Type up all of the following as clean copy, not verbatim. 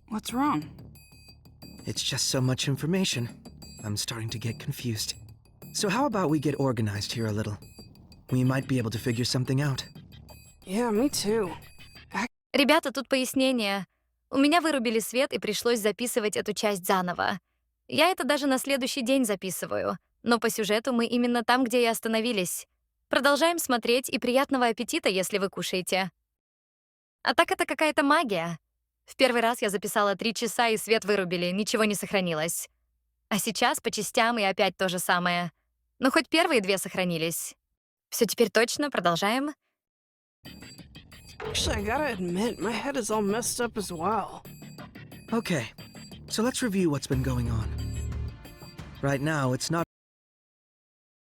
What's wrong? It's just so much information. I'm starting to get confused. So how about we get organized here a little? We might be able to figure something out. Yeah, me too. Ребята, тут пояснение. У меня вырубили свет, и пришлось записывать эту часть заново. Я это даже на следующий день записываю. Но по сюжету мы именно там, где и остановились. Продолжаем смотреть, и приятного аппетита, если вы кушаете. А так это какая-то магия. В первый раз я записала 3 часа, и свет вырубили, ничего не сохранилось. А сейчас по частям и опять то же самое. Но хоть первые 2 сохранились. Всё теперь точно, продолжаем. Actually, I gotta admit, my head is all messed up as well. Okay, so let's review what's been going on. Right now, it's not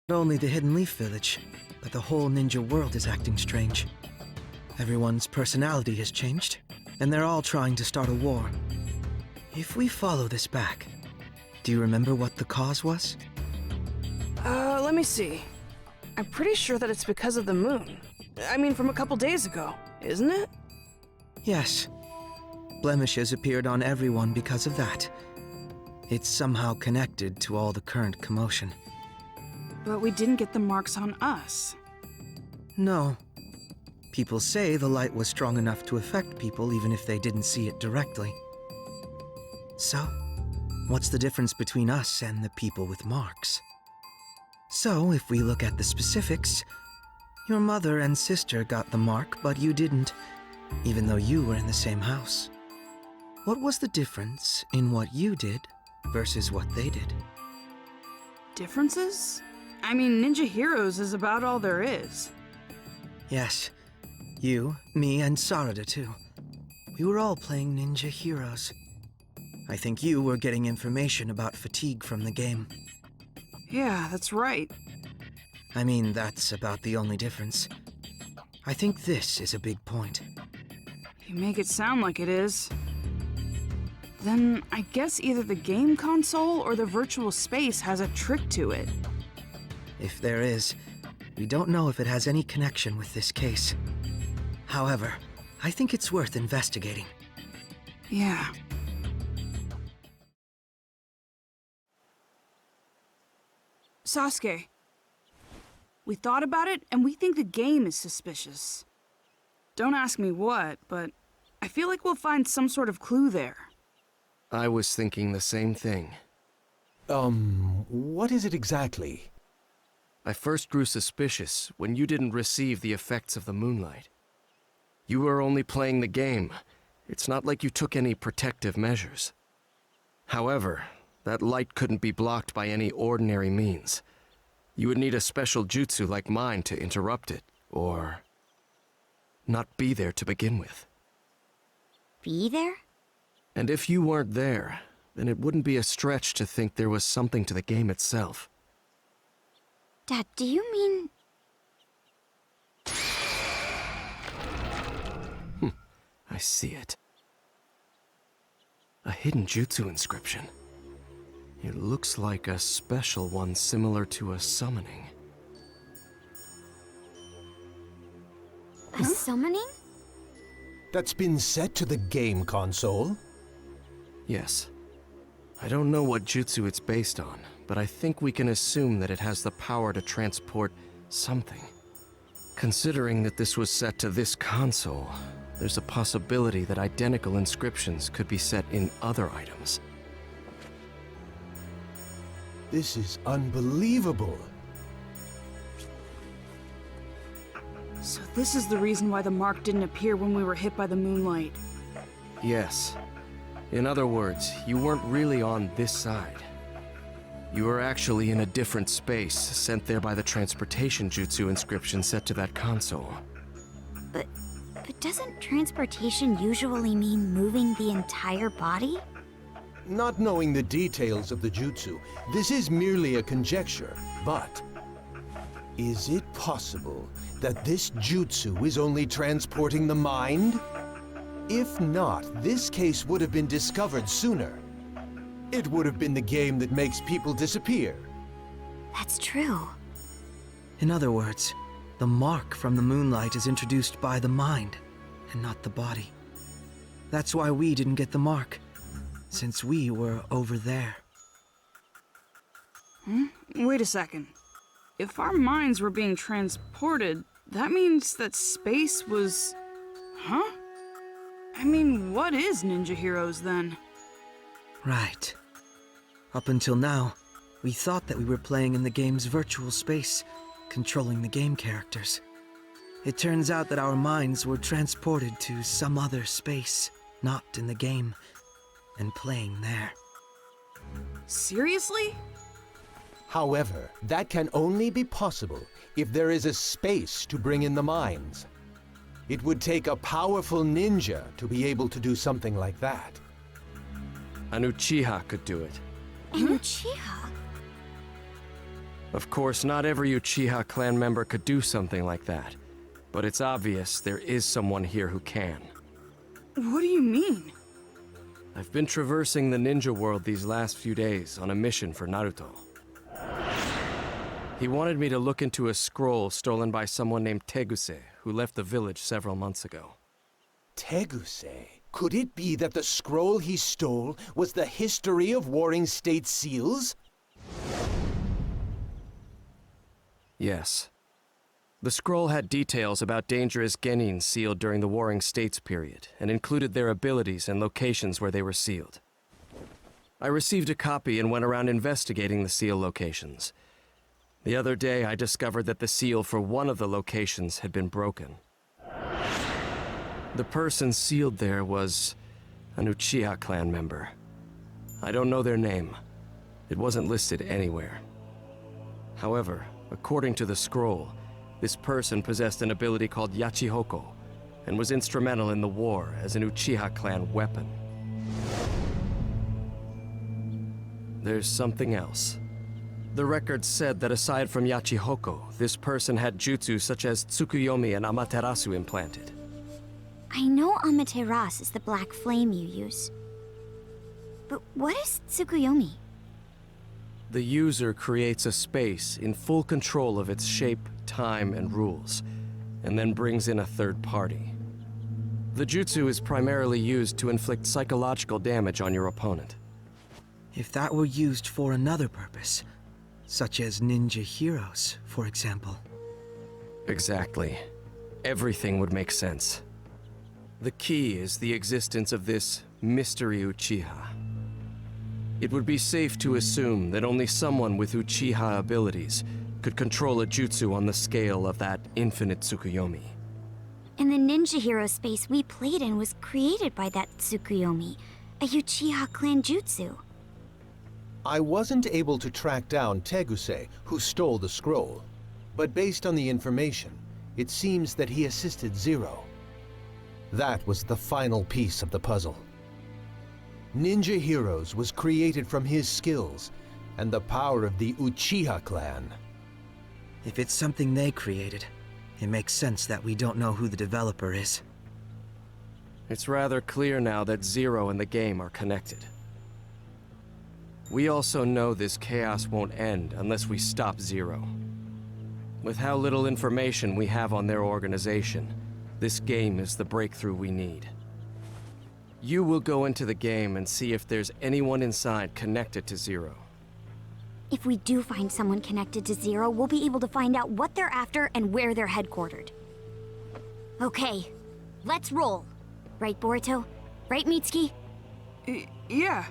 only the Hidden Leaf Village, but the whole ninja world is acting strange. Everyone's personality has changed, and they're all trying to start a war. If we follow this back, do you remember what the cause was? Let me see. I'm pretty sure that it's because of the moon. I mean, from a couple days ago, isn't it? Yes. Blemishes appeared on everyone because of that. It's somehow connected to all the current commotion. But we didn't get the marks on us. No. People say the light was strong enough to affect people even if they didn't see it directly. So, what's the difference between us and the people with marks? So, if we look at the specifics, your mother and sister got the mark, but you didn't, even though you were in the same house. What was the difference in what you did versus what they did? Differences? I mean, Ninja Heroes is about all there is. Yes. You, me, and Sarada too. We were all playing Ninja Heroes. I think you were getting information about fatigue from the game. Yeah, that's right. I mean, that's about the only difference. I think this is a big point. You make it sound like it is. Then I guess either the game console or the virtual space has a trick to it. If there is, we don't know if it has any connection with this case. However, I think it's worth investigating. Yeah. Sasuke, we thought about it, and we think the game is suspicious. Don't ask me what, but I feel like we'll find some sort of clue there. I was thinking the same thing. What is it exactly? I first grew suspicious when you didn't receive the effects of the moonlight. You were only playing the game. It's not like you took any protective measures. However, that light couldn't be blocked by any ordinary means. You would need a special jutsu like mine to interrupt it, or not be there to begin with. Be there? And if you weren't there, then it wouldn't be a stretch to think there was something to the game itself. Dad, do you mean... I see it. A hidden jutsu inscription. It looks like a special one similar to a summoning. A summoning? That's been set to the game console? Yes. I don't know what jutsu it's based on, but I think we can assume that it has the power to transport something. Considering that this was set to this console, there's a possibility that identical inscriptions could be set in other items. This is unbelievable. So this is the reason why the mark didn't appear when we were hit by the moonlight. Yes. In other words, you weren't really on this side. You were actually in a different space, sent there by the transportation jutsu inscription set to that console. But doesn't transportation usually mean moving the entire body? Not knowing the details of the jutsu, this is merely a conjecture, but... is it possible that this jutsu is only transporting the mind? If not, this case would have been discovered sooner. It would have been the game that makes people disappear. That's true. In other words, the mark from the moonlight is introduced by the mind, and not the body. That's why we didn't get the mark, since we were over there. Wait a second. If our minds were being transported, that means that space was... Huh? I mean, what is Ninja Heroes then? Right. Up until now, we thought that we were playing in the game's virtual space, controlling the game characters. It turns out that our minds were transported to some other space, not in the game, and playing there. Seriously? However, that can only be possible if there is a space to bring in the minds. It would take a powerful ninja to be able to do something like that. An Uchiha could do it. An Uchiha? Of course, not every Uchiha clan member could do something like that, but it's obvious there is someone here who can. What do you mean? I've been traversing the ninja world these last few days on a mission for Naruto. He wanted me to look into a scroll stolen by someone named Teguse, who left the village several months ago. Teguse? Could it be that the scroll he stole was the history of Warring State seals? Yes. The scroll had details about dangerous genins sealed during the Warring States period, and included their abilities and locations where they were sealed. I received a copy and went around investigating the seal locations. The other day, I discovered that the seal for one of the locations had been broken. The person sealed there was an Uchiha clan member. I don't know their name. It wasn't listed anywhere. However, according to the scroll, this person possessed an ability called Yachihoko, and was instrumental in the war as an Uchiha clan weapon. There's something else. The record said that aside from Yachihoko, this person had jutsu such as Tsukuyomi and Amaterasu implanted. I know Amaterasu is the black flame you use. But what is Tsukuyomi? The user creates a space in full control of its shape, time, and rules, and then brings in a third party. The jutsu is primarily used to inflict psychological damage on your opponent. If that were used for another purpose, such as ninja heroes, for example. Exactly. Everything would make sense. The key is the existence of this mystery Uchiha. It would be safe to assume that only someone with Uchiha abilities could control a jutsu on the scale of that infinite Tsukuyomi. And the ninja hero space we played in was created by that Tsukuyomi, a Uchiha clan jutsu. I wasn't able to track down Teguse, who stole the scroll, but based on the information, it seems that he assisted Zero. That was the final piece of the puzzle. Ninja Heroes was created from his skills and the power of the Uchiha clan. If it's something they created, it makes sense that we don't know who the developer is. It's rather clear now that Zero and the game are connected. We also know this chaos won't end unless we stop Zero. With how little information we have on their organization, this game is the breakthrough we need. You will go into the game and see if there's anyone inside connected to Zero. If we do find someone connected to Zero, we'll be able to find out what they're after and where they're headquartered. Okay, let's roll. Right, Boruto? Right, Mitsuki? Yeah.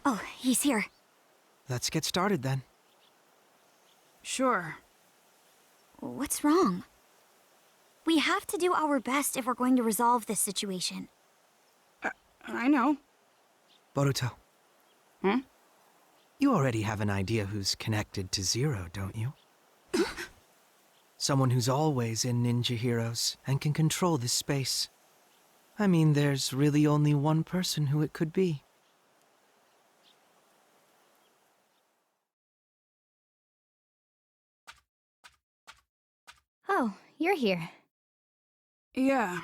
Oh, he's here. Let's get started then. Sure. What's wrong? We have to do our best if we're going to resolve this situation. I know. Boruto. Hmm? You already have an idea who's connected to Zero, don't you? Someone who's always in Ninja Heroes and can control this space. I mean, there's really only one person who it could be. Oh, you're here. Yeah.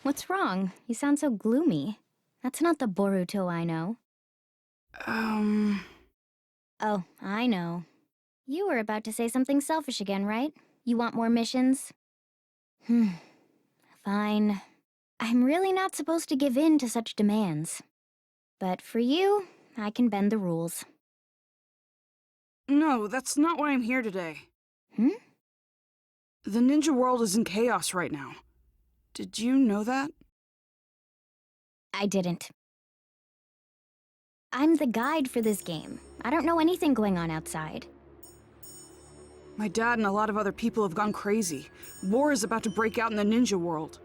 What's wrong? You sound so gloomy. That's not the Boruto I know. Oh, I know. You were about to say something selfish again, right? You want more missions? Fine. I'm really not supposed to give in to such demands. But for you, I can bend the rules. No, that's not why I'm here today. The ninja world is in chaos right now. Did you know that? I didn't. I'm the guide for this game. I don't know anything going on outside. My dad and a lot of other people have gone crazy. War is about to break out in the ninja world.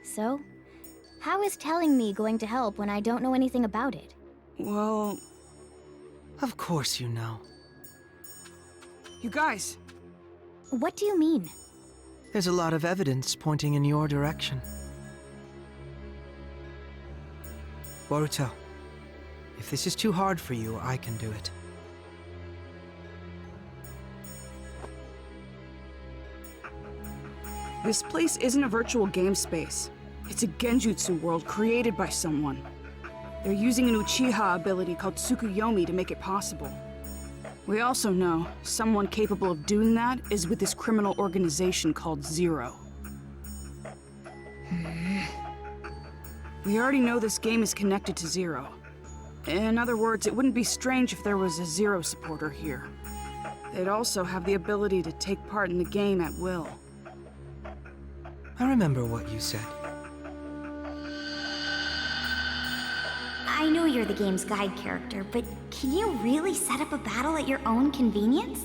So, how is telling me going to help when I don't know anything about it? Well, Of course you know. you guys, What do you mean? There's a lot of evidence pointing in your direction. Boruto, if this is too hard for you, I can do it. this place isn't a virtual game space. It's a genjutsu world created by someone. They're using an Uchiha ability called Tsukuyomi to make it possible. We also know someone capable of doing that is with this criminal organization called Zero. We already know this game is connected to Zero. In other words, it wouldn't be strange if there was a Zero supporter here. They'd also have the ability to take part in the game at will. I remember what you said. I know you're the game's guide character, but can you really set up a battle at your own convenience?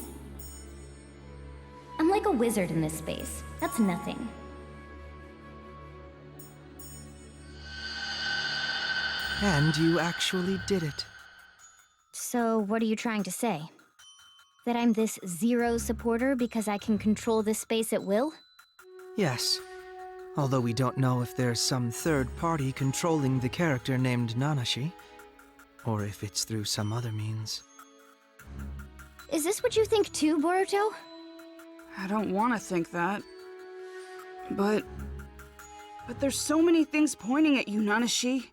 I'm like a wizard in this space. That's nothing. And you actually did it. So, what are you trying to say? That I'm this Zero supporter because I can control this space at will? Yes. Although we don't know if there's some third party controlling the character named Nanashi, or if it's through some other means. Is this what you think too, Boruto? I don't want to think that. But there's so many things pointing at you, Nanashi.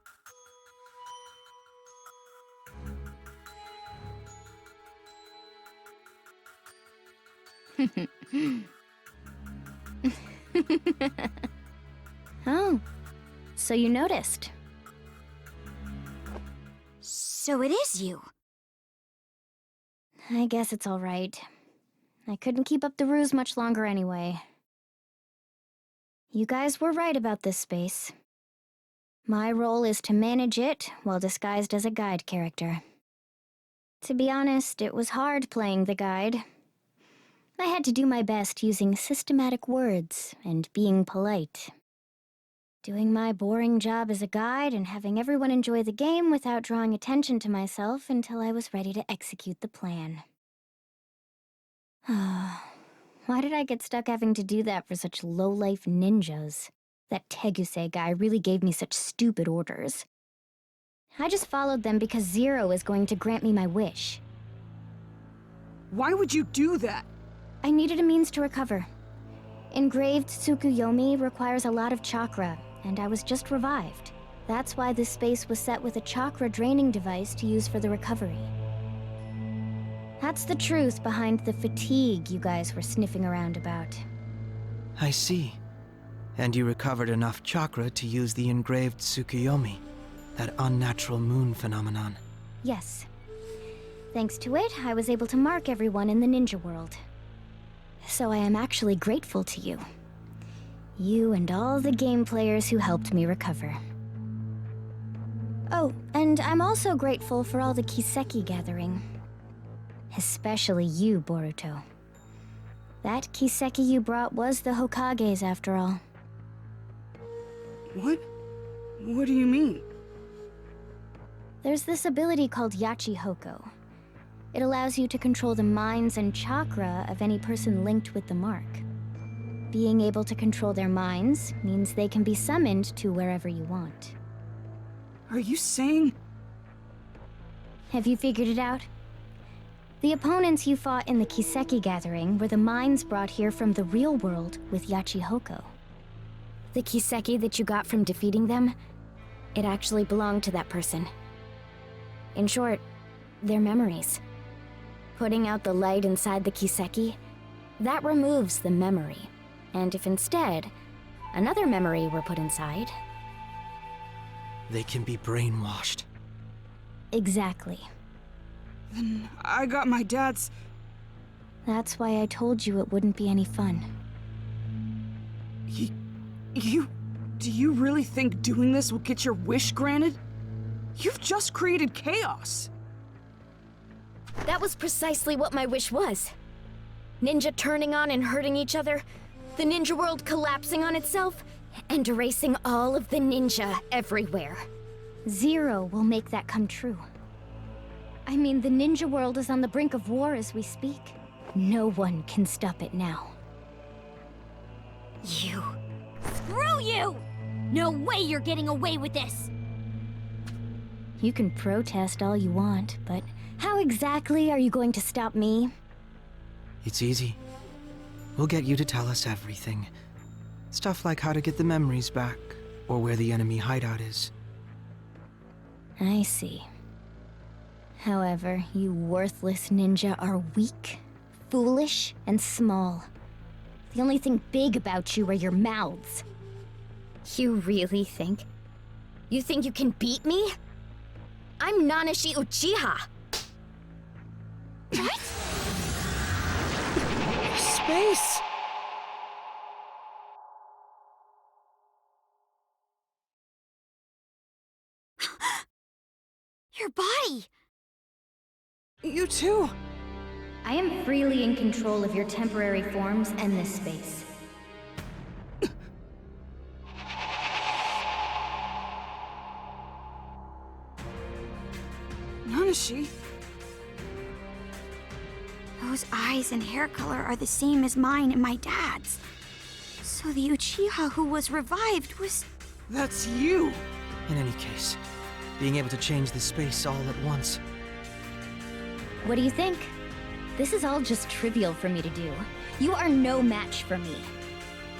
Oh, so you noticed. So it is you. I guess it's all right. I couldn't keep up the ruse much longer anyway. You guys were right about this space. My role is to manage it while disguised as a guide character. To be honest, it was hard playing the guide. I had to do my best using systematic words and being polite. Doing my boring job as a guide and having everyone enjoy the game without drawing attention to myself until I was ready to execute the plan. Why did I get stuck having to do that for such low-life ninjas? That Teguse guy really gave me such stupid orders. I just followed them because Zero is going to grant me my wish. Why would you do that? I needed a means to recover. Engraved Tsukuyomi requires a lot of chakra, and I was just revived. That's why this space was set with a chakra draining device to use for the recovery. That's the truth behind the fatigue you guys were sniffing around about. I see. And you recovered enough chakra to use the engraved Tsukuyomi, that unnatural moon phenomenon. Yes. Thanks to it, I was able to mark everyone in the ninja world. So I am actually grateful to you. You and all the game players who helped me recover. Oh, and I'm also grateful for all the Kiseki gathering. Especially you, Boruto. That Kiseki you brought was the Hokage's after all. What? What do you mean? There's this ability called Yachi Hoko. It allows you to control the minds and chakra of any person linked with the mark. Being able to control their minds means they can be summoned to wherever you want. Are you saying... Have you figured it out? The opponents you fought in the Kiseki gathering were the minds brought here from the real world with Yachi Hoko. The Kiseki that you got from defeating them, it actually belonged to that person. In short, their memories. Putting out the light inside the Kiseki, that removes the memory. And if instead, another memory were put inside... They can be brainwashed. Exactly. Then I got my dad's... That's why I told you it wouldn't be any fun. Do you really think doing this will get your wish granted? You've just created chaos. That was precisely what my wish was. Ninja turning on and hurting each other, the ninja world collapsing on itself, and erasing all of the ninja everywhere. Zero will make that come true. I mean, the ninja world is on the brink of war as we speak. No one can stop it now. You. Screw you! No way you're getting away with this! You can protest all you want, but how exactly are you going to stop me? It's easy. We'll get you to tell us everything. Stuff like how to get the memories back, or where the enemy hideout is. I see. However, you worthless ninja are weak, foolish, and small. The only thing big about you are your mouths. You really think? You think you can beat me? I'm Nanashi Uchiha! What? Space! Your body! You too. I am freely in control of your temporary forms and this space. Nanashi? Those eyes and hair color are the same as mine and my dad's. So the Uchiha who was revived was... That's you! In any case, being able to change the space all at once. What do you think? This is all just trivial for me to do. You are no match for me.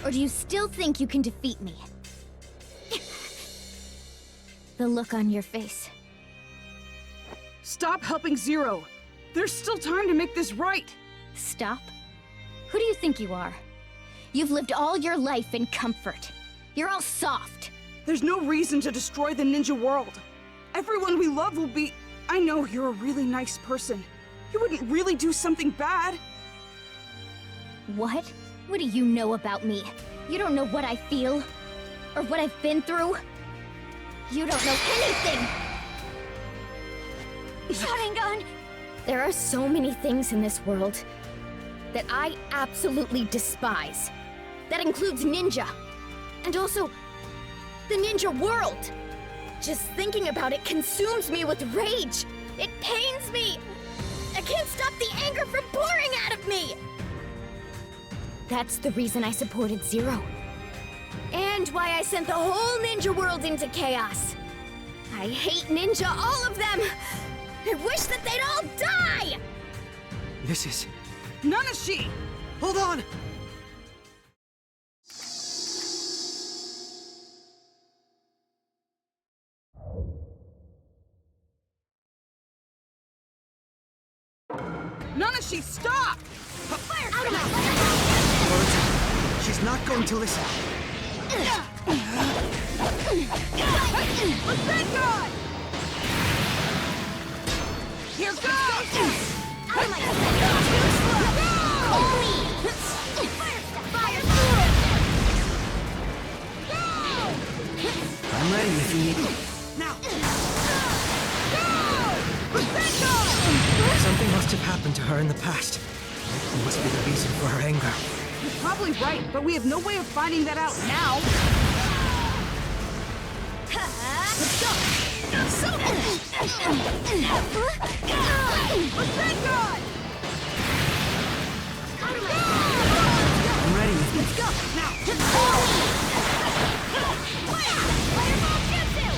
Or do you still think you can defeat me? The look on your face. Stop helping Zero. There's still time to make this right. Stop? Who do you think you are? You've lived all your life in comfort. You're all soft. There's no reason to destroy the ninja world. Everyone we love will be... I know you're a really nice person. You wouldn't really do something bad. What? What do you know about me? You don't know what I feel? Or what I've been through? You don't know anything! Sharingan! There are so many things in this world that I absolutely despise. That includes ninja. And also, the ninja world. Just thinking about it consumes me with rage. It pains me. I can't stop the anger from pouring out of me. That's the reason I supported Zero. And why I sent the whole ninja world into chaos. I hate ninja, all of them. I wish that they'd all die. This is... Nanashi! Hold on! Nanashi, stop! Out of my BORUTO, she's not going to listen. Let's thank God! Here goes! Out of my Too slow! Only! Fire I'm ready if you need me. Now! Go! Let's thank God! Something must have happened to her in the past. It must be the reason for her anger. You're probably right, but we have no way of finding that out now. Let's go! Let's thank God! I'm ready if you... Let's go! Now! Fireball jutsu!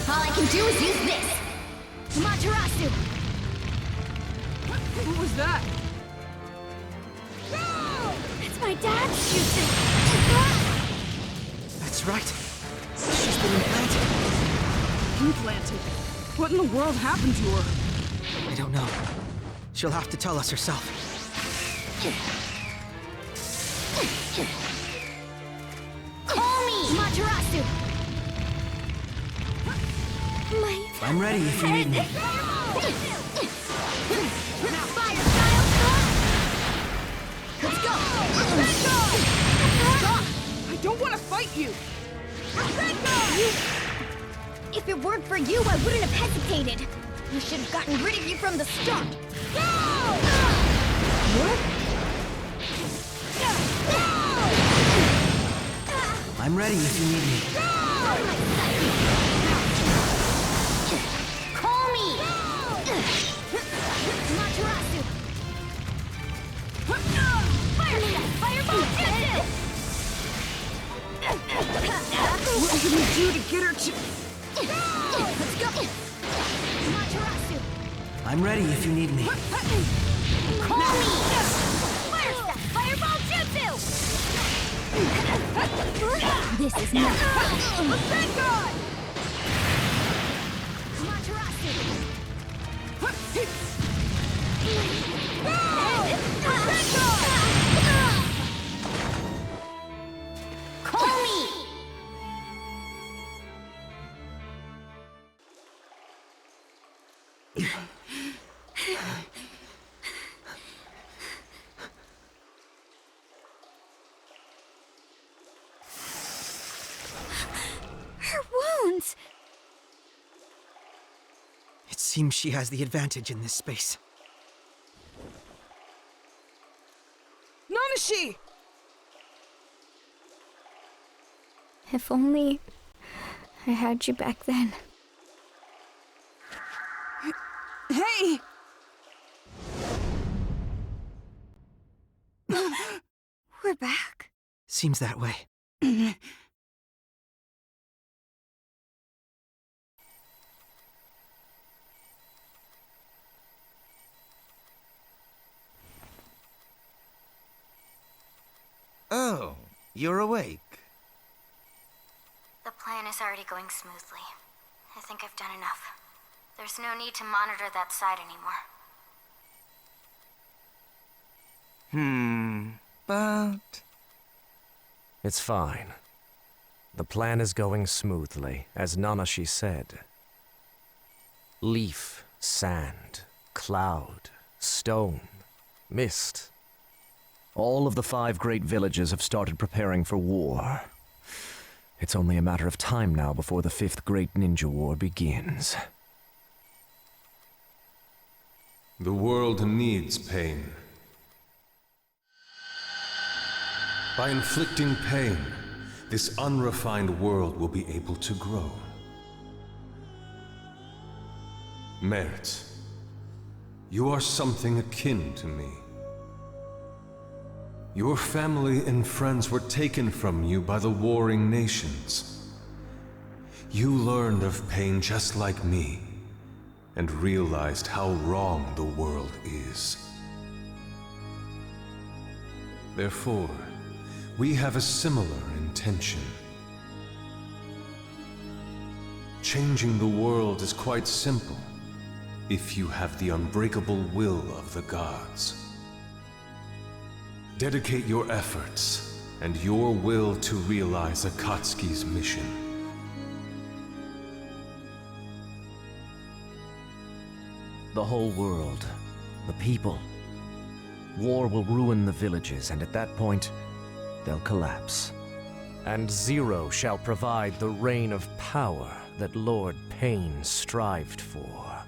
All I can do is use this! Materasu! Who was that? It's my dad's jutsu! was right. She's been implanted. Implanted? What in the world happened to her? I don't know. She'll have to tell us herself. Call me! Materasu! I'm ready if you need me. Fire style storm! Let's go! Stop! I don't want to fight you! If it weren't for you, I wouldn't have hesitated. We should have gotten rid of you from the start. Go! What? I'm ready if you need me. Call me! Materasu! Fire step! Fireball jutsu! What can we do to get her to... Let's go! Materasu! I'm ready if you need me. Call me! Fire step! Fireball jutsu! This is not... Thank God! Materasu! Call me! Her wounds! It seems she has the advantage in this space. Nanashi! If only I had you back then. Hey! We're back. Seems that way. Oh, you're awake. The plan is already going smoothly. I think I've done enough. There's no need to monitor that side anymore. But... It's fine. The plan is going smoothly, as Nanashi said. Leaf, sand, cloud, stone, mist. All of the 5 great villages have started preparing for war. It's only a matter of time now before the 5th Great Ninja War begins. The world needs pain. By inflicting pain, this unrefined world will be able to grow. Mert, you are something akin to me. Your family and friends were taken from you by the warring nations. You learned of pain just like me, and realized how wrong the world is. Therefore, we have a similar intention. Changing the world is quite simple, if you have the unbreakable will of the gods. Dedicate your efforts and your will to realize Akatsuki's mission. The whole world, the people. War will ruin the villages, and at that point, they'll collapse. And Zero shall provide the reign of power that Lord Pain strived for.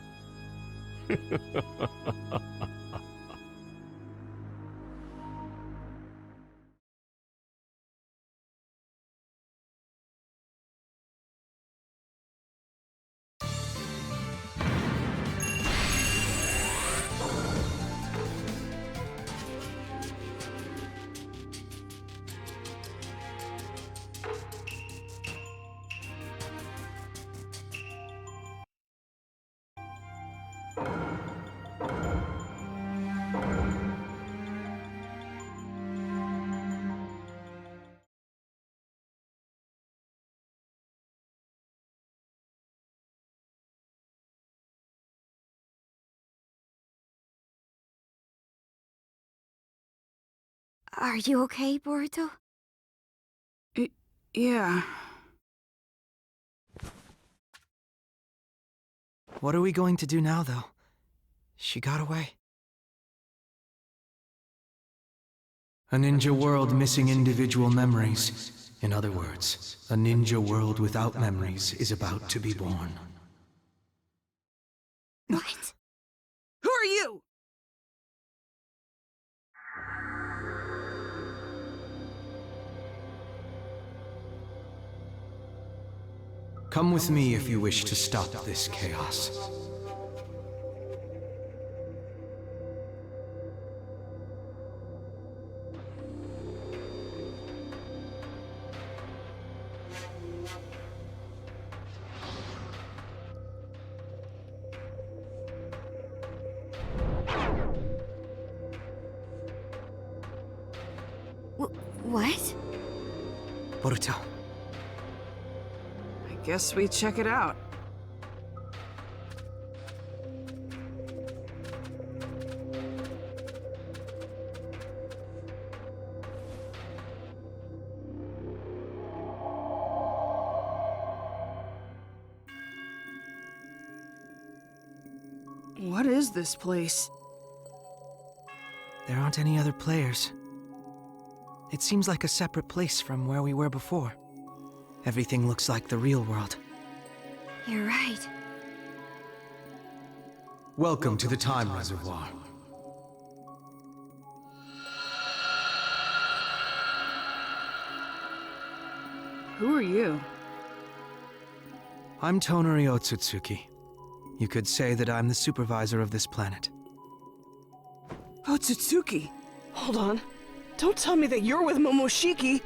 Are you okay, Boruto? Yeah. What are we going to do now, though? She got away. A ninja world missing individual memories. In other words, a ninja world without memories is about to be born. What? Who are you? Come with me if you wish to stop this chaos. What? Boruto. I guess we check it out. What is this place? There aren't any other players. It seems like a separate place from where we were before. Everything looks like the real world. You're right. Welcome to the Time Reservoir. Who are you? I'm Tonari Otsutsuki. You could say that I'm the supervisor of this planet. Otsutsuki! Hold on. Don't tell me that you're with Momoshiki!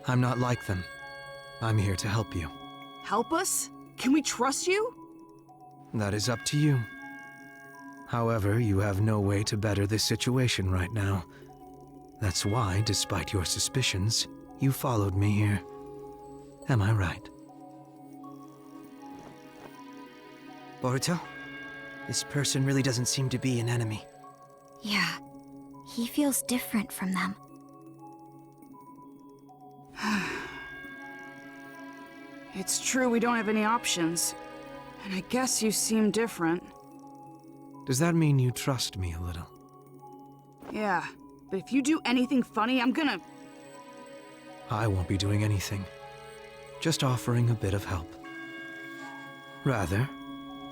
I'm not like them. I'm here to help you. Help us? Can we trust you? That is up to you. However, you have no way to better this situation right now. That's why, despite your suspicions, you followed me here. Am I right? Boruto? This person really doesn't seem to be an enemy. Yeah. He feels different from them. It's true we don't have any options. And I guess you seem different. Does that mean you trust me a little? Yeah, but if you do anything funny, I'm gonna... I won't be doing anything. Just offering a bit of help. Rather,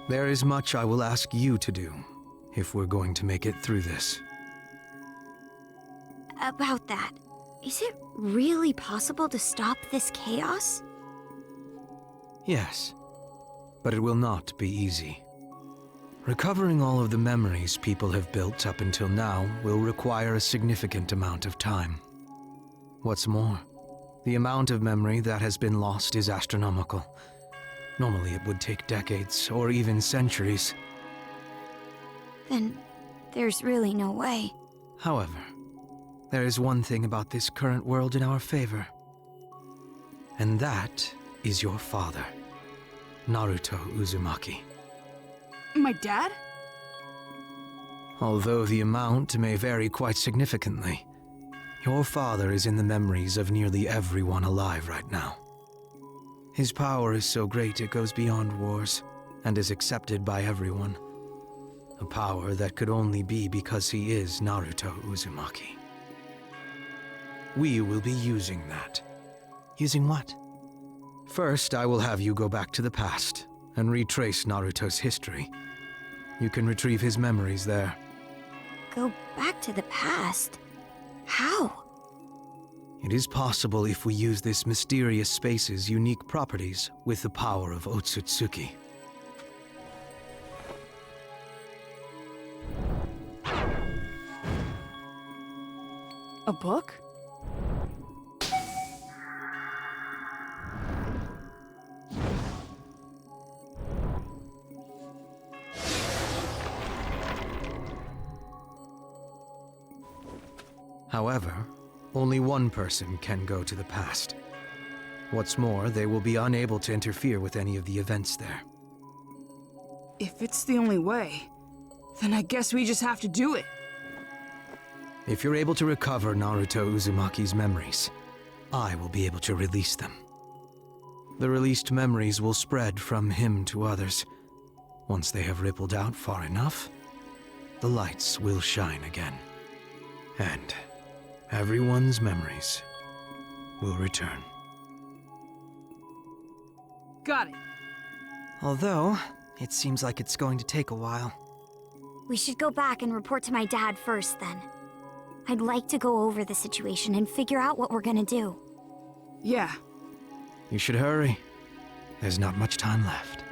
there is much I will ask you to do, if we're going to make it through this. About that, is it really possible to stop this chaos? Yes, but it will not be easy. Recovering all of the memories people have built up until now will require a significant amount of time. What's more, the amount of memory that has been lost is astronomical. Normally it would take decades, or even centuries. Then there's really no way. However, there is one thing about this current world in our favor. And that is your father, Naruto Uzumaki. My dad? Although the amount may vary quite significantly, your father is in the memories of nearly everyone alive right now. His power is so great it goes beyond wars, and is accepted by everyone. A power that could only be because he is Naruto Uzumaki. We will be using that. Using what? First, I will have you go back to the past and retrace Naruto's history. You can retrieve his memories there. Go back to the past? How? It is possible if we use this mysterious space's unique properties with the power of Otsutsuki. A book? However, only one person can go to the past. What's more, they will be unable to interfere with any of the events there. If it's the only way, then I guess we just have to do it. If you're able to recover Naruto Uzumaki's memories, I will be able to release them. The released memories will spread from him to others. Once they have rippled out far enough, the lights will shine again. And everyone's memories will return. Got it. Although, it seems like it's going to take a while. We should go back and report to my dad first, then. I'd like to go over the situation and figure out what we're gonna do. Yeah. You should hurry. There's not much time left.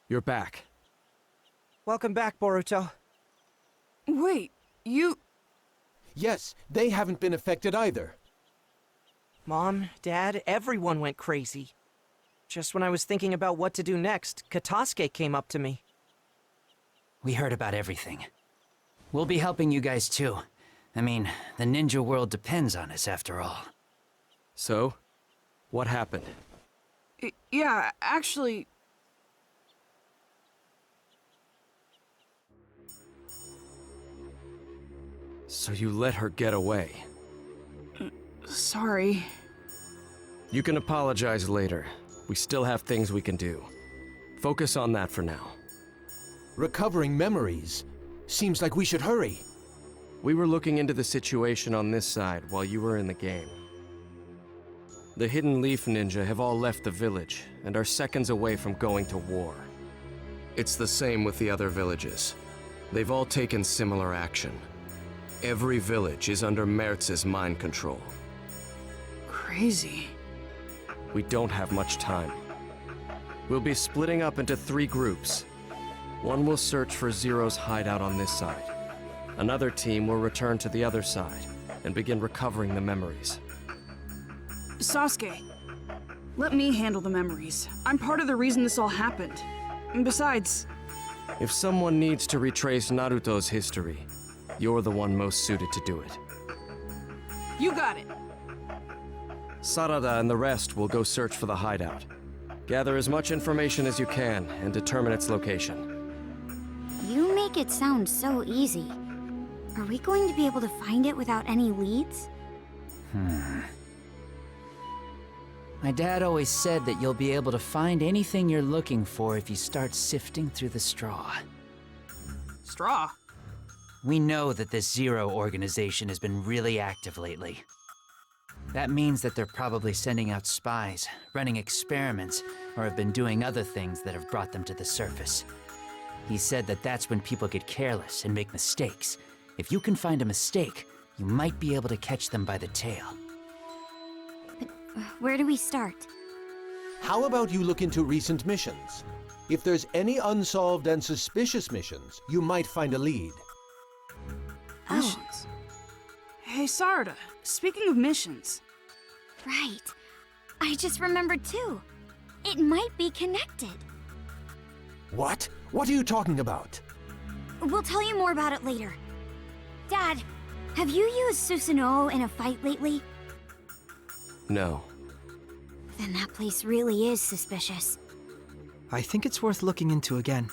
You're back. Welcome back, Boruto. Wait, you... Yes, they haven't been affected either. Mom, Dad, everyone went crazy. Just when I was thinking about what to do next, Katasuke came up to me. We heard about everything. We'll be helping you guys too. I mean, the ninja world depends on us after all. So, what happened? Yeah, actually... So you let her get away? Sorry. You can apologize later. We still have things we can do. Focus on that for now. Recovering memories? Seems like we should hurry. We were looking into the situation on this side while you were in the game. The Hidden Leaf Ninja have all left the village and are seconds away from going to war. It's the same with the other villages. They've all taken similar action. Every village is under Mertz's mind control. Crazy. We don't have much time. We'll be splitting up into 3 groups. One will search for Zero's hideout on this side. Another team will return to the other side and begin recovering the memories. Sasuke, let me handle the memories. I'm part of the reason this all happened. And besides... If someone needs to retrace Naruto's history, you're the one most suited to do it. You got it! Sarada and the rest will go search for the hideout. Gather as much information as you can and determine its location. You make it sound so easy. Are we going to be able to find it without any leads? My dad always said that you'll be able to find anything you're looking for if you start sifting through the straw. Straw? We know that this Zero organization has been really active lately. That means that they're probably sending out spies, running experiments, or have been doing other things that have brought them to the surface. He said that that's when people get careless and make mistakes. If you can find a mistake, you might be able to catch them by the tail. But where do we start? How about you look into recent missions? If there's any unsolved and suspicious missions, you might find a lead. Missions? Hey, Sarada, speaking of missions... Right. I just remembered too. It might be connected. What? What are you talking about? We'll tell you more about it later. Dad, have you used Susanoo in a fight lately? No. Then that place really is suspicious. I think it's worth looking into again.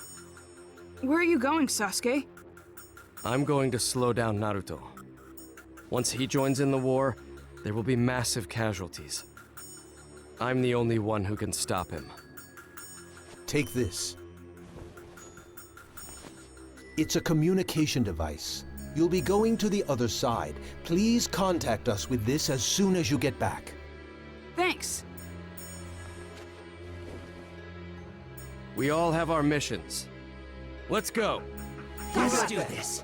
Where are you going, Sasuke? I'm going to slow down Naruto. Once he joins in the war, there will be massive casualties. I'm the only one who can stop him. Take this. It's a communication device. You'll be going to the other side. Please contact us with this as soon as you get back. Thanks. We all have our missions. Let's go! Let's do this!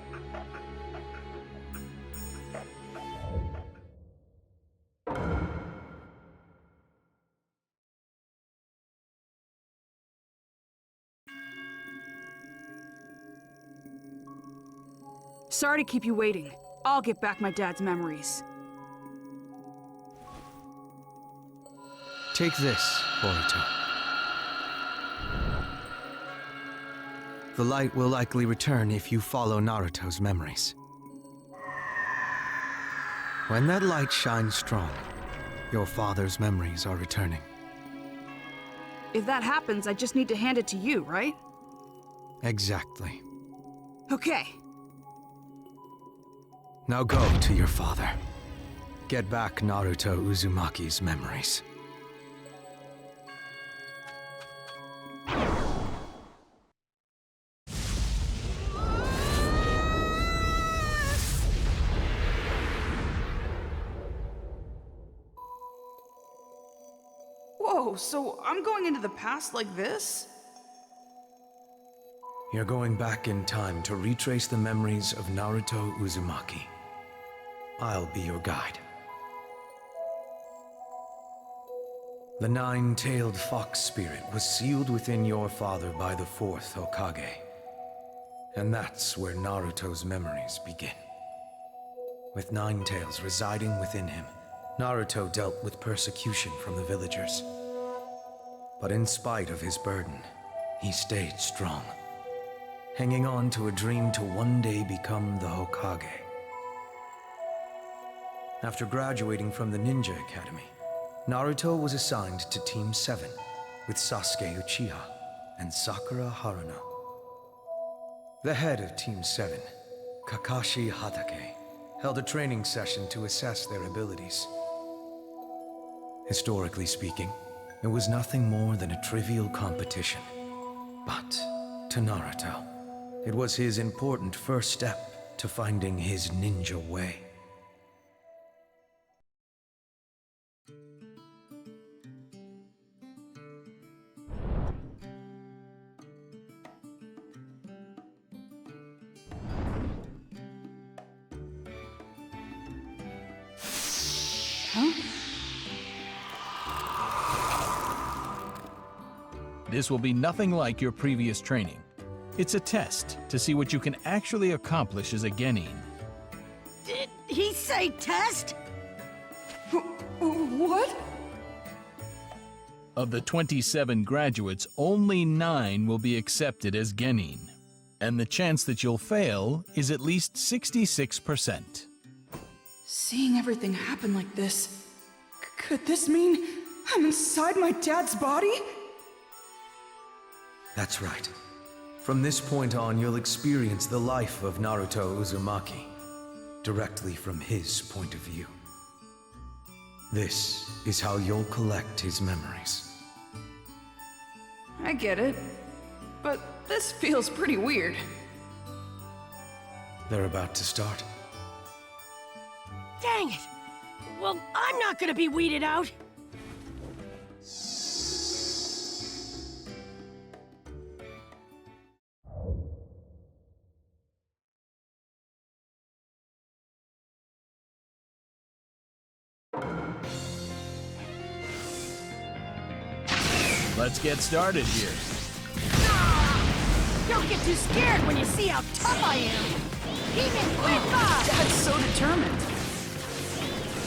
Sorry to keep you waiting. I'll get back my dad's memories. Take this, Boruto. The light will likely return if you follow Naruto's memories. When that light shines strong, your father's memories are returning. If that happens, I just need to hand it to you, right? Exactly. Okay. Now go to your father. Get back Naruto Uzumaki's memories. Whoa, so I'm going into the past like this? You're going back in time to retrace the memories of Naruto Uzumaki. I'll be your guide. The nine-tailed fox spirit was sealed within your father by the fourth Hokage. And that's where Naruto's memories begin. With nine tails residing within him, Naruto dealt with persecution from the villagers. But in spite of his burden, he stayed strong, hanging on to a dream to one day become the Hokage. After graduating from the Ninja Academy, Naruto was assigned to Team 7 with Sasuke Uchiha and Sakura Haruno. The head of Team 7, Kakashi Hatake, held a training session to assess their abilities. Historically speaking, it was nothing more than a trivial competition. But to Naruto, it was his important first step to finding his ninja way. This will be nothing like your previous training. It's a test to see what you can actually accomplish as a genin. Did he say test? What? Of the 27 graduates, only 9 will be accepted as genin. And the chance that you'll fail is at least 66%. Seeing everything happen like this, could this mean I'm inside my dad's body? That's right. From this point on, you'll experience the life of Naruto Uzumaki, directly from his point of view. This is how you'll collect his memories. I get it, but this feels pretty weird. They're about to start. Dang it! Well, I'm not gonna be weeded out! Let's get started here. Don't get too scared when you see how tough I am! Even Dad's so determined.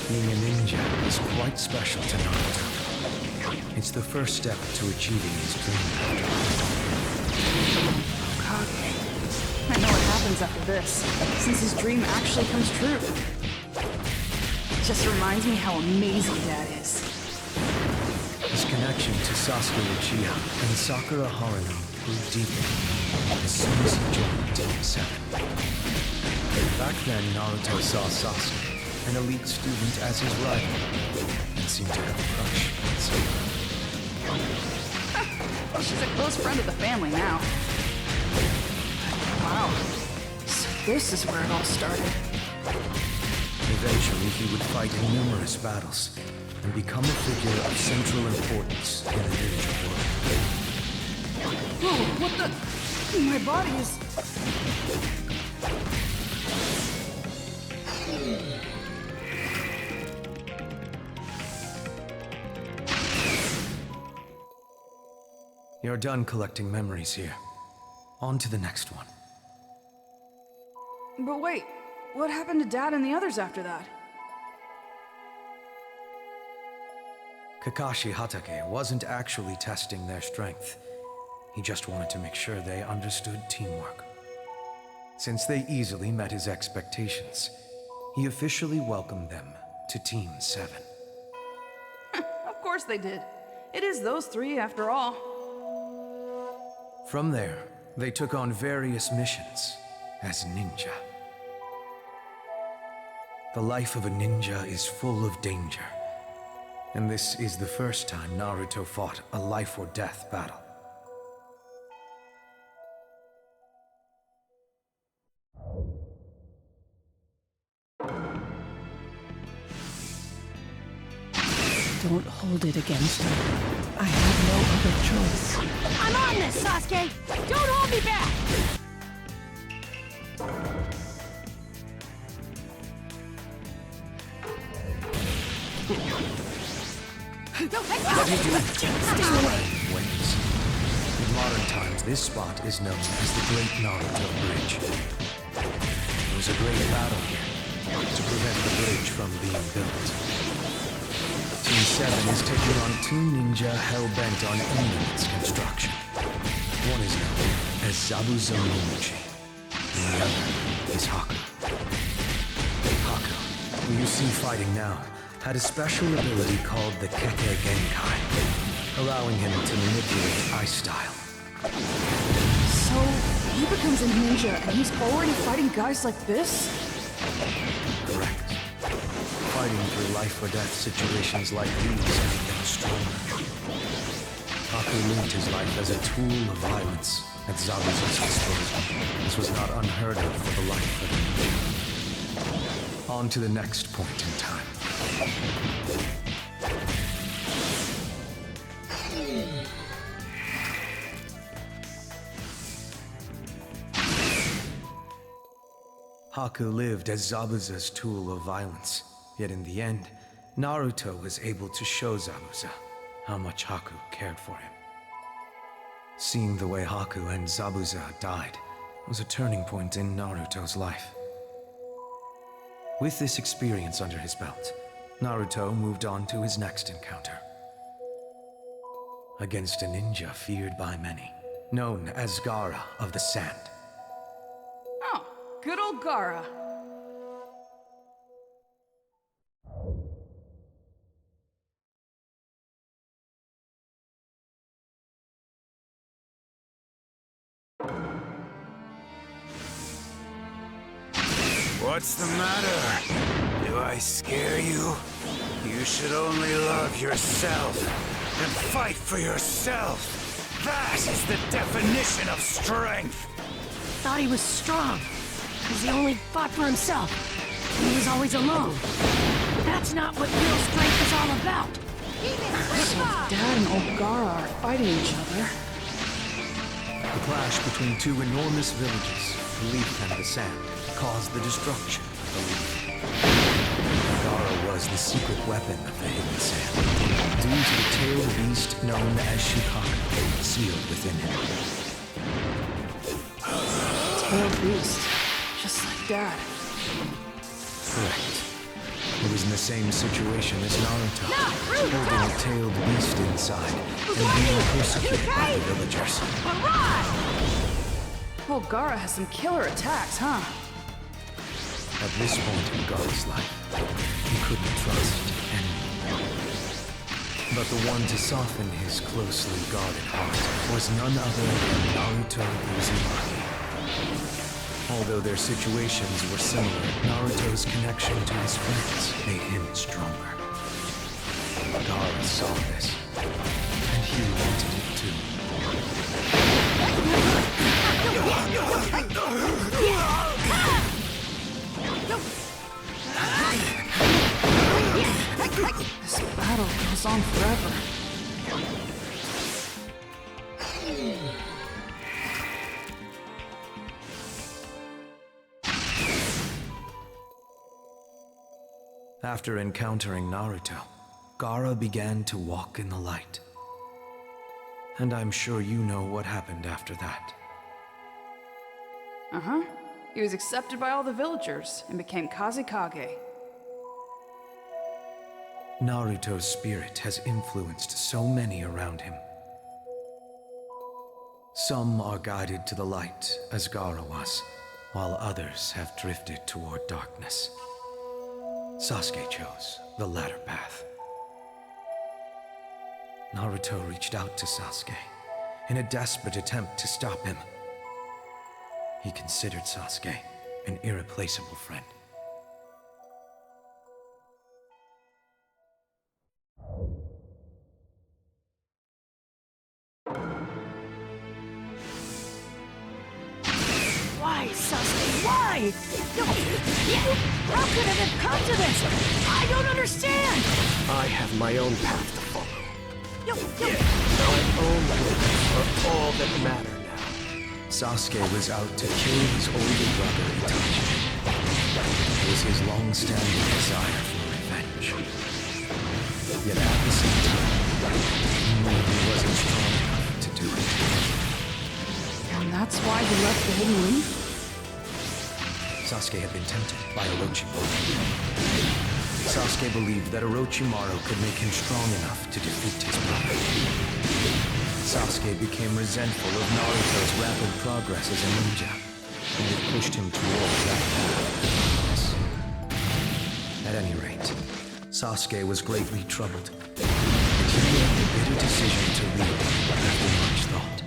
Being a ninja is quite special to Naruto. It's the first step to achieving his dream. Hokage. I know what happens after this, since his dream actually comes true. It just reminds me how amazing Dad is. His connection to Sasuke Uchiha and Sakura Haruno grew deeper as soon as he joined Team 7. Back then, Naruto saw Sasuke, an elite student, as his rival, and seemed to have a crush on Sakura. Well, she's a close friend of the family now. Wow. So this is where it all started. Eventually, he would fight in numerous battles and become a figure of central importance in the ninja world. Whoa, what the? My body is... You're done collecting memories here. On to the next one. But wait, what happened to Dad and the others after that? Kakashi Hatake wasn't actually testing their strength. He just wanted to make sure they understood teamwork. Since they easily met his expectations, he officially welcomed them to Team 7. Of course they did. It is those three, after all. From there, they took on various missions as ninja. The life of a ninja is full of danger, and this is the first time Naruto fought a life-or-death battle. Don't hold it against her. I have no other choice. I'm on this, Sasuke! Don't hold me back! What are you doing? Stay away! Wins. In modern times, this spot is known as the Great Naruto Bridge. There was a great battle here to prevent the bridge from being built. Team 7 is taking on two ninja hell-bent on ending its construction. One is known as Zabuza Momochi, and the other is Haku. Haku, who you see fighting now, had a special ability called the Kekkei Genkai, allowing him to manipulate ice style. So, he becomes a ninja and he's already fighting guys like this? Correct. Fighting through life-or-death situations like these made them stronger. Haku lived his life as a tool of violence at Zabuza's disposal. This was not unheard of for the life of a ninja. On to the next point in time. Haku lived as Zabuza's tool of violence, yet in the end, Naruto was able to show Zabuza how much Haku cared for him. Seeing the way Haku and Zabuza died was a turning point in Naruto's life. With this experience under his belt, Naruto moved on to his next encounter. Against a ninja feared by many, known as Gaara of the Sand. Oh, good old Gaara. What's the matter? Do I scare you? You should only love yourself and fight for yourself. That is the definition of strength. Thought he was strong, because he only fought for himself. And he was always alone. But that's not what real strength is all about. So Dad and old Gaara are fighting each other. The clash between two enormous villages, the Leaf and the Sand, caused the destruction of the Leaf. Gaara was the secret weapon of the Hidden Sand, due to the tailed beast known as Shukaku, sealed within him. Tailed beast, just like Dad. Correct. He was in the same situation as Naruto, holding a tailed beast inside and being persecuted by the villagers. Old Gaara has some killer attacks, huh? At this point in Gaara's life, he couldn't trust anyone. But the one to soften his closely guarded heart was none other than Naruto Uzumaki. Although their situations were similar, Naruto's connection to his friends made him stronger. Gaara saw this, and he wanted it too. This battle goes on forever. After encountering Naruto, Gaara began to walk in the light. And I'm sure you know what happened after that. Uh-huh. He was accepted by all the villagers and became Kazekage. Naruto's spirit has influenced so many around him. Some are guided to the light, as Gaara was, while others have drifted toward darkness. Sasuke chose the latter path. Naruto reached out to Sasuke in a desperate attempt to stop him. He considered Sasuke an irreplaceable friend. Why, Sasuke? Why? How could it have come to this? I don't understand! I have my own path to follow. Yo. My own limits are all that matter now. Sasuke was out to kill his older brother Itachi. It was his long-standing desire for revenge. Yet at the same time, he knew he wasn't strong enough to do it. And that's why he left the Hidden Leaf? Sasuke had been tempted by Orochimaru. Sasuke believed that Orochimaru could make him strong enough to defeat his brother. Sasuke became resentful of Naruto's rapid progress as a ninja, and it pushed him towards that path. At any rate, Sasuke was greatly troubled, and he made the bitter decision to leave after much thought.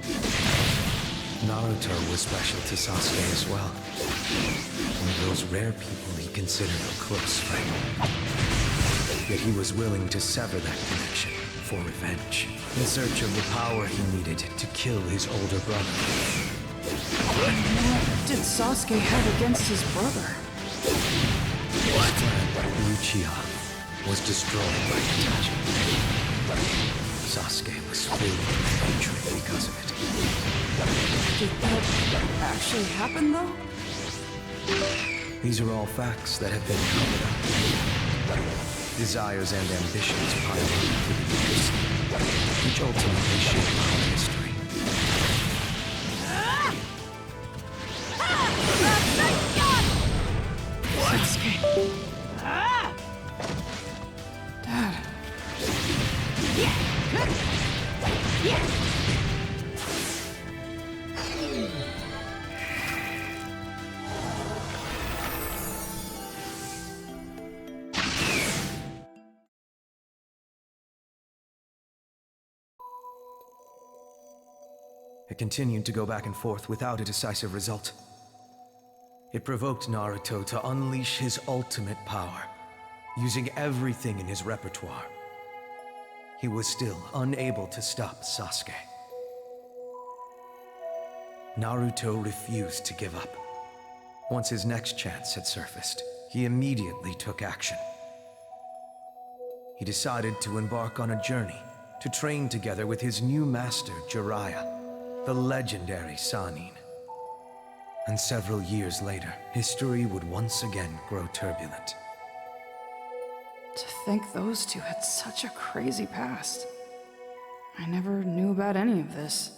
Naruto was special to Sasuke as well. One of those rare people he considered a close friend. Yet he was willing to sever that connection for revenge, in search of the power he needed to kill his older brother. What did Sasuke have against his brother? His clan, Uchiha, was destroyed by Itachi. Sasuke was filled with hatred because of it. Did that actually happen, though? These are all facts that have been covered up. Desires and ambitions piled up through the years, which ultimately shaped our history. Sasuke. Dad. It continued to go back and forth without a decisive result. It provoked Naruto to unleash his ultimate power, using everything in his repertoire. He was still unable to stop Sasuke. Naruto refused to give up. Once his next chance had surfaced, he immediately took action. He decided to embark on a journey to train together with his new master, Jiraiya, the legendary Sannin. And several years later, history would once again grow turbulent. To think those two had such a crazy past. I never knew about any of this.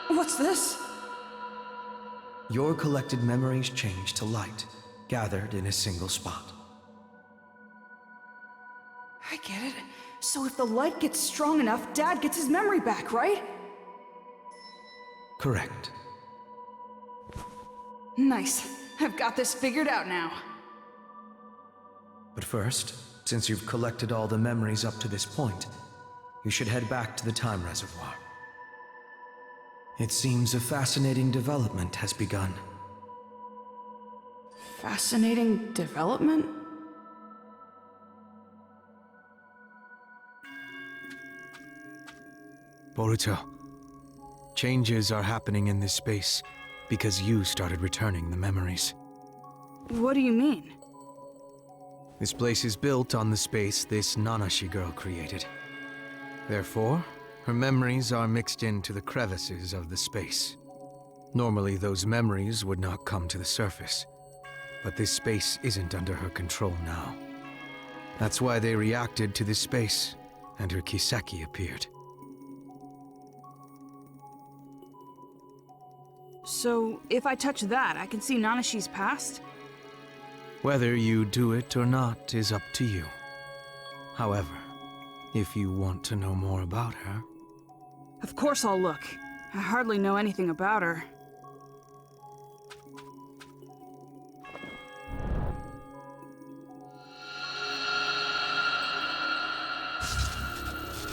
What's this? Your collected memories change to light, gathered in a single spot. I get it. So if the light gets strong enough, Dad gets his memory back, right? Correct. Nice. I've got this figured out now. But first, since you've collected all the memories up to this point, you should head back to the time reservoir. It seems a fascinating development has begun. Fascinating development? Boruto, changes are happening in this space because you started returning the memories. What do you mean? This place is built on the space this Nanashi girl created. Therefore, her memories are mixed into the crevices of the space. Normally, those memories would not come to the surface, but this space isn't under her control now. That's why they reacted to this space, and her Kiseki appeared. So, if I touch that, I can see Nanashi's past? Whether you do it or not is up to you. However, If you want to know more about her. Of course I'll look. I hardly know anything about her.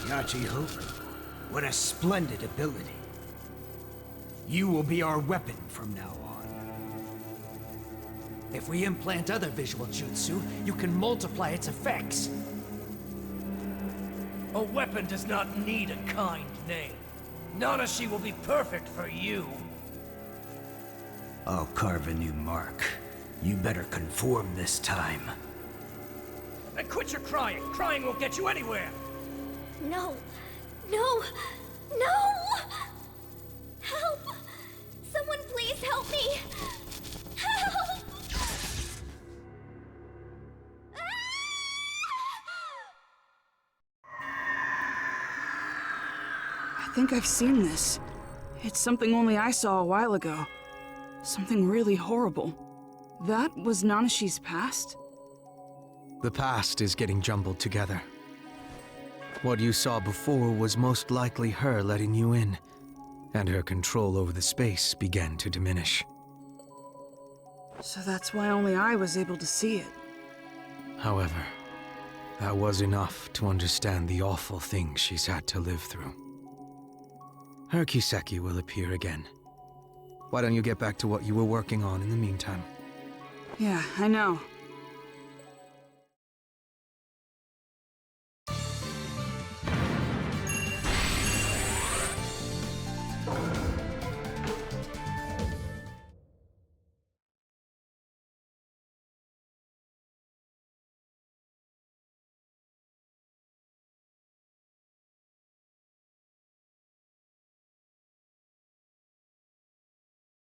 Yachi-Hoku, what a splendid ability. You will be our weapon from now on. If we implant other visual jutsu, you can multiply its effects. A weapon does not need a kind name. Nanashi will be perfect for you. I'll carve a new mark. You better conform this time. And quit your crying. Crying won't get you anywhere. No! No! No! Help! Someone please help me! Help! I think I've seen this. It's something only I saw a while ago. Something really horrible. That was Nanashi's past? The past is getting jumbled together. What you saw before was most likely her letting you in, and her control over the space began to diminish. So that's why only I was able to see it. However, that was enough to understand the awful things she's had to live through. Her Kiseki will appear again. Why don't you get back to what you were working on in the meantime? Yeah, I know.